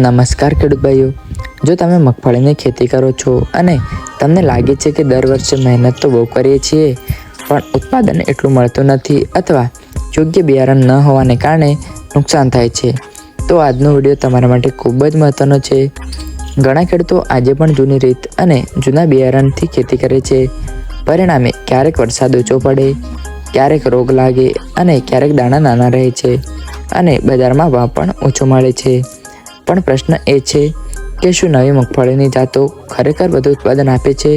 નમસ્કાર ખેડૂત ભાઈઓ, જો તમે મગફળીની ખેતી કરો છો અને તમને લાગે છે કે દર વર્ષે મહેનત તો બહુ કરીએ છીએ પણ ઉત્પાદન એટલું મળતું નથી અથવા યોગ્ય બિયારણ ન હોવાને કારણે નુકસાન થાય છે, તો આજનો વિડીયો તમારા માટે ખૂબ જ મહત્ત્વનો છે. ઘણા ખેડૂતો આજે પણ જૂની રીત અને જૂના બિયારણથી ખેતી કરે છે. પરિણામે ક્યારેક વરસાદ ઓછો પડે, ક્યારેક રોગ લાગે અને ક્યારેક દાણા નાના રહે છે અને બજારમાં ભાવ પણ ઓછો મળે છે. પણ પ્રશ્ન એ છે કે શું નવી મગફળીની જાતો ખરેખર વધુ ઉત્પાદન આપે છે?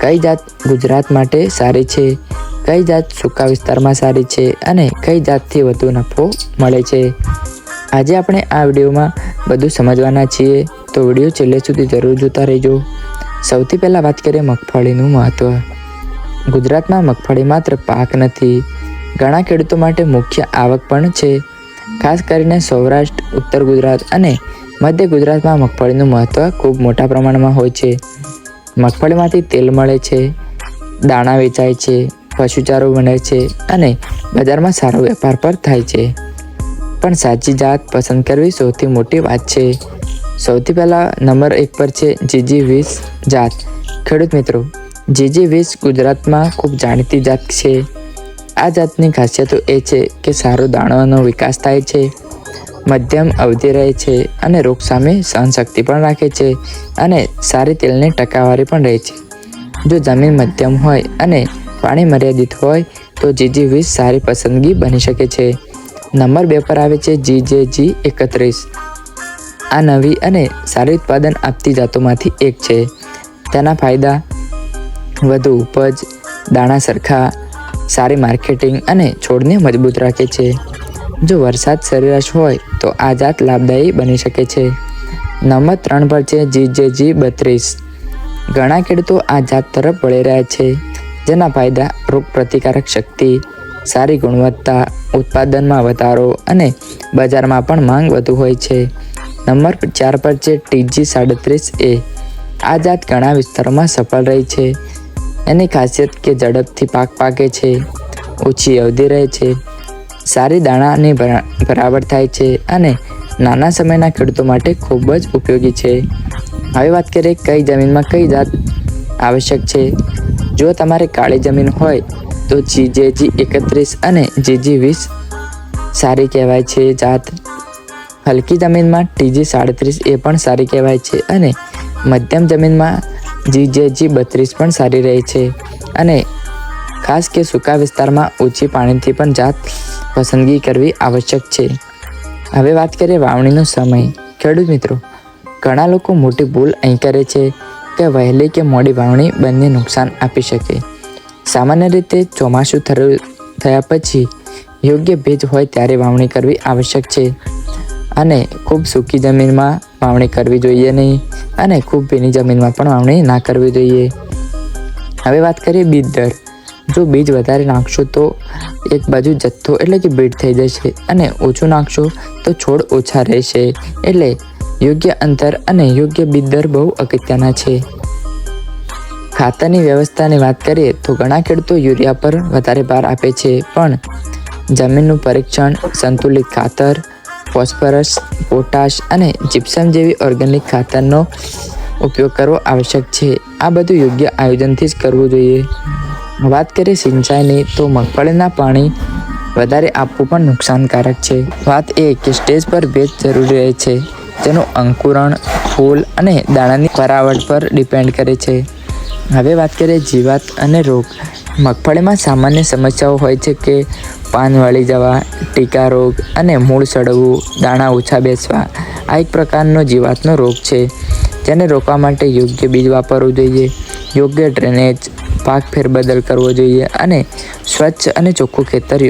કઈ જાત ગુજરાત માટે સારી છે, કઈ જાત સૂકા વિસ્તારમાં સારી છે અને કઈ જાતથી વધુ નફો મળે છે? આજે આપણે આ વિડીયોમાં બધું સમજવાના છીએ, તો વિડીયો છેલ્લે સુધી જરૂર જોતા રહેજો. સૌથી પહેલાં વાત કરીએ મગફળીનું મહત્ત્વ. ગુજરાતમાં મગફળી માત્ર પાક નથી, ઘણા ખેડૂતો માટે મુખ્ય આવક પણ છે. ખાસ કરીને સૌરાષ્ટ્ર, ઉત્તર ગુજરાત અને મધ્ય ગુજરાતમાં મગફળીનું મહત્ત્વ ખૂબ મોટા પ્રમાણમાં હોય છે. મગફળીમાંથી તેલ મળે છે, દાણા વેચાય છે, પશુચારો બને છે અને બજારમાં સારો વેપાર પણ થાય છે. પણ સાચી જાત પસંદ કરવી સૌથી મોટી વાત છે. સૌથી પહેલાં નંબર 1 પર છે GG20 જાત. ખેડૂત મિત્રો, GG20 ગુજરાતમાં ખૂબ જાણીતી જાત છે. આ જાતની ખાસિયતો એ છે કે સારો દાણાનો વિકાસ થાય છે, મધ્યમ અવધિ રહે છે અને રોગ સામે સહનશક્તિ પણ રાખે છે અને સારી તેલની ટકાવારી પણ રહે છે. જો જમીન મધ્યમ હોય અને પાણી મર્યાદિત હોય તો GG20 સારી પસંદગી બની શકે છે. નંબર 2 પર આવે છે GJG31. આ નવી અને સારી ઉત્પાદન આપતી જાતોમાંથી એક છે. તેના ફાયદા: વધુ ઉપજ, દાણા સરખા, સારી માર્કેટિંગ અને છોડને મજબૂત રાખે છે. જો વરસાદ સરેરાશ હોય તો આ જાત લાભદાયી બની શકે છે. નંબર 3 પર છે GJG32. ઘણા ખેડૂતો આ જાત તરફ વળી રહ્યા છે, જેના ફાયદા: રોગ પ્રતિકારક શક્તિ, સારી ગુણવત્તા, ઉત્પાદનમાં વધારો અને બજારમાં પણ માંગ વધુ હોય છે. નંબર 4 પર છે TG37A. આ જાત ઘણા વિસ્તારોમાં સફળ રહી છે. એની ખાસિયત કે ઝડપથી પાક પાકે છે, ઓછી અવધિ રહે છે, સારી દાણાની ભરાવટ થાય છે અને નાના સમયના ખેડૂતો માટે ખૂબ જ ઉપયોગી છે. હવે વાત કરીએ કઈ જમીનમાં કઈ જાત આવશ્યક છે. જો તમારે કાળી જમીન હોય તો GJG31 અને GG20 સારી કહેવાય છે જાત. હલકી જમીનમાં TG37A પણ સારી કહેવાય છે અને મધ્યમ જમીનમાં GJG32 પણ સારી રહે છે અને ખાસ કે સૂકા વિસ્તારમાં ઓછી પાણીથી પણ જાત પસંદગી કરવી આવશ્યક છે. હવે વાત કરીએ વાવણીનો સમય. ખેડૂત મિત્રો, ઘણા લોકો મોટી ભૂલ અહીં કરે છે કે વહેલી કે મોડી વાવણી બંને નુકસાન આપી શકે. સામાન્ય રીતે ચોમાસું થયા પછી યોગ્ય ભેજ હોય ત્યારે વાવણી કરવી આવશ્યક છે અને ખૂબ સૂકી જમીનમાં વાવણી કરવી જોઈએ નહીં અને ખૂબ ભીની જમીનમાં પણ વાવણી ના કરવી જોઈએ. હવે વાત કરીએ બીજ દર. જો બીજ વધારે નાખશો તો એક બાજુ જથ્થો એટલે કે બીટ થઈ જશે અને ઓછું નાખશો તો છોડ ઓછા રહેશે. એટલે યોગ્ય અંતર અને યોગ્ય બીજ દર બહુ અગત્યના છે. ખાતરની વ્યવસ્થાની વાત કરીએ તો ઘણા ખેડૂતો યુરિયા પર વધારે ભાર આપે છે, પણ જમીનનું પરીક્ષણ, સંતુલિત ખાતર, ફોસ્ફરસ, પોટાશ અને જીપ્સમ જેવી ઓર્ગેનિક ખાતરનો ઉપયોગ કરવો આવશ્યક છે. આ બધું યોગ્ય આયોજનથી જ કરવું જોઈએ. વાત કરીએ સિંચાઈની તો મગફળીના પાણી વધારે આપવું પણ નુકસાનકારક છે. વાત એ કે સ્ટેજ પર ભેજ જરૂરી રહે છે, જેનું અંકુરણ, ફૂલ અને દાણાની ભરાવટ પર ડિપેન્ડ કરે છે. હવે વાત કરીએ જીવાત અને રોગ. મગફળીમાં સામાન્ય સમસ્યાઓ હોય છે કે પાન વળી જવા, ટીકા રોગ અને મૂળ સડવું, દાણા ઓછા બેસવા. આ એક પ્રકારનો જીવાતનો રોગ છે, જેને રોકવા માટે યોગ્ય બીજ વાપરવું જોઈએ, યોગ્ય ડ્રેનેજ, પાક ફેરબદલ કરવો જોઈએ અને સ્વચ્છ અને ચોખ્ખું ખેતર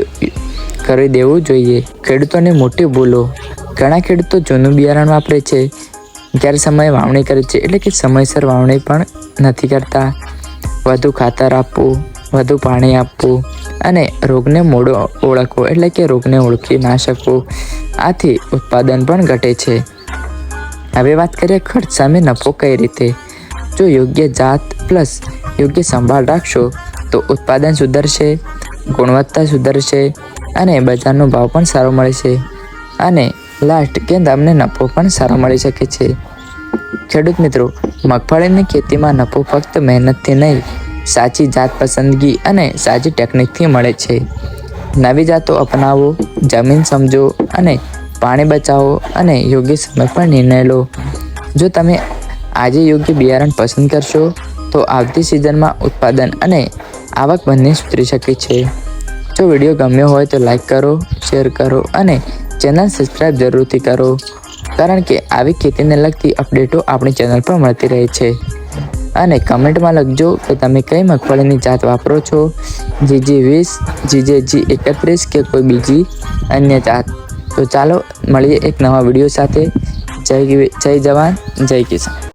કરી દેવું જોઈએ. ખેડૂતોની મોટી ભૂલો. ઘણા ખેડૂતો જૂનું બિયારણ વાપરે છે, ગેરસમયે વાવણી કરે છે એટલે કે સમયસર વાવણી પણ નથી કરતા. વધુ ખાતર આપવું, વધુ પાણી આપવું અને રોગને મોડો ઓળખવો એટલે કે રોગને ઓળખી ના શકવું. આથી ઉત્પાદન પણ ઘટે છે. હવે વાત કરીએ ખર્ચ સામે નફો કઈ રીતે. જો યોગ્ય જાત પ્લસ યોગ્ય સંભાળ રાખશો તો ઉત્પાદન સુધરશે, ગુણવત્તા સુધરશે અને બજારનો ભાવ પણ સારો મળશે અને લાસ્ટ કે તમને નફો પણ સારો મળી શકે છે. ખેડૂત મિત્રો, મગફળીની ખેતીમાં નફો ફક્ત મહેનતથી નહીં, સાચી જાત પસંદગી અને સાચી ટેકનિકથી મળે છે. નવી જાતો અપનાવો, જમીન સમજો અને પાણી બચાવો અને યોગ્ય સમય પર નિર્ણય લો. જો તમે આજે યોગ્ય બિયારણ પસંદ કરશો તો આવતી સિઝનમાં ઉત્પાદન અને આવક બંને સુધરી શકે છે. જો વિડીયો ગમ્યો હોય તો લાઈક કરો, શેર કરો અને ચેનલ સબસ્ક્રાઈબ જરૂરથી કરો, કારણ કે આવી ખેતીને લગતી અપડેટો આપણી ચેનલ પર મળતી રહે છે. અને કમેન્ટમાં લખજો કે તમે કઈ મગફળીની જાત વાપરો છો, GG20, GG31 કે કોઈ બીજી અન્ય જાત. તો ચાલો મળીએ એક નવા વિડીયો સાથે. જય જવાન, જય કિસાન.